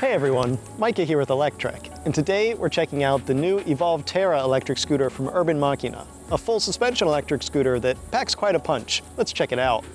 Hey everyone, Micah here with Electrek, and today we're checking out the new Evolv Terra electric scooter from Machina, a full suspension electric scooter that packs quite a punch. Let's check it out.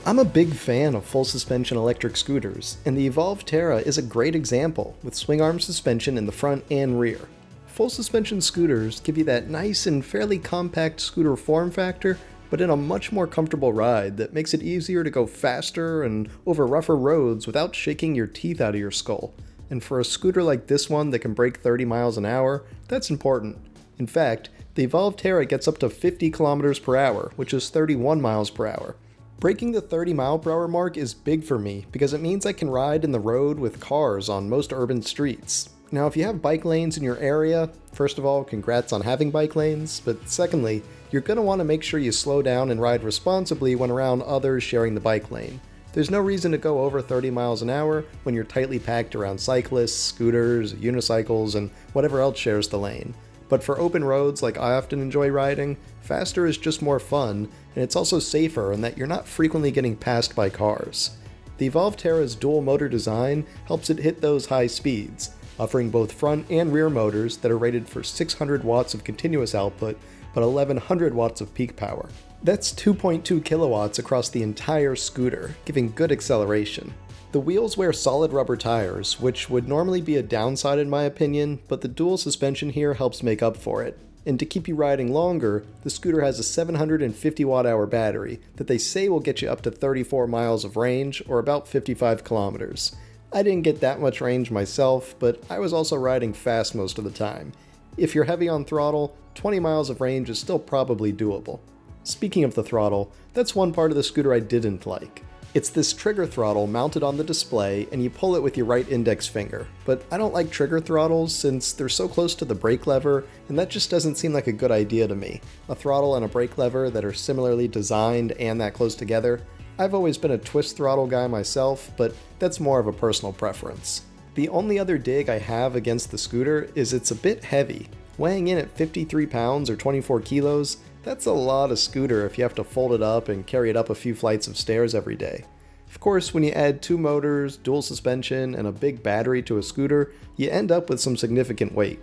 I'm a big fan of full suspension electric scooters, and the Evolv Terra is a great example with swing arm suspension in the front and rear. Full suspension scooters give you that nice and fairly compact scooter form factor, but in a much more comfortable ride that makes it easier to go faster and over rougher roads without shaking your teeth out of your skull. And for a scooter like this one that can break 30 miles an hour, that's important. In fact, the Evolv Terra gets up to 50 kilometers per hour, which is 31 miles per hour. Breaking the 30 mile per hour mark is big for me because it means I can ride in the road with cars on most urban streets. Now, if you have bike lanes in your area, first of all, congrats on having bike lanes, but secondly, you're going to want to make sure you slow down and ride responsibly when around others sharing the bike lane. There's no reason to go over 30 miles an hour when you're tightly packed around cyclists, scooters, unicycles, and whatever else shares the lane. But for open roads like I often enjoy riding, faster is just more fun, and it's also safer in that you're not frequently getting passed by cars. The Evolv Terra's dual motor design helps it hit those high speeds, offering both front and rear motors that are rated for 600 watts of continuous output, but 1100 watts of peak power. That's 2.2 kilowatts across the entire scooter, giving good acceleration. The wheels wear solid rubber tires, which would normally be a downside in my opinion, but the dual suspension here helps make up for it. And to keep you riding longer, the scooter has a 750 watt-hour battery that they say will get you up to 34 miles of range, or about 55 kilometers. I didn't get that much range myself, but I was also riding fast most of the time. If you're heavy on throttle, 20 miles of range is still probably doable. Speaking of the throttle, that's one part of the scooter I didn't like. It's this trigger throttle mounted on the display and you pull it with your right index finger, but I don't like trigger throttles since they're so close to the brake lever and that just doesn't seem like a good idea to me. A throttle and a brake lever that are similarly designed and that close together. I've always been a twist throttle guy myself, but that's more of a personal preference. The only other dig I have against the scooter is it's a bit heavy. Weighing in at 53 pounds or 24 kilos, that's a lot of scooter if you have to fold it up and carry it up a few flights of stairs every day. Of course, when you add two motors, dual suspension, and a big battery to a scooter, you end up with some significant weight.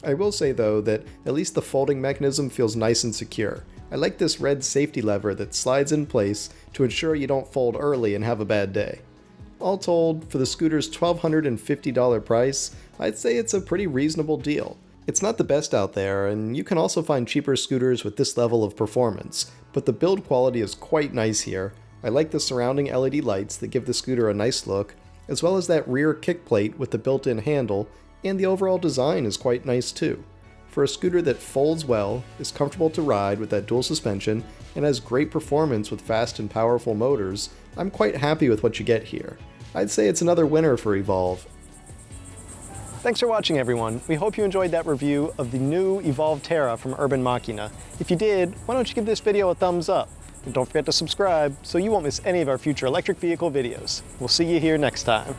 I will say though that at least the folding mechanism feels nice and secure. I like this red safety lever that slides in place to ensure you don't fold early and have a bad day. All told, for the scooter's $1,250 price, I'd say it's a pretty reasonable deal. It's not the best out there, and you can also find cheaper scooters with this level of performance, but the build quality is quite nice here. I like the surrounding LED lights that give the scooter a nice look, as well as that rear kick plate with the built-in handle, and the overall design is quite nice too. For a scooter that folds well, is comfortable to ride with that dual suspension, and has great performance with fast and powerful motors, I'm quite happy with what you get here. I'd say it's another winner for Evolv. Thanks for watching everyone. We hope you enjoyed that review of the new Evolv Terra from Machina. If you did, why don't you give this video a thumbs up? And don't forget to subscribe so you won't miss any of our future electric vehicle videos. We'll see you here next time.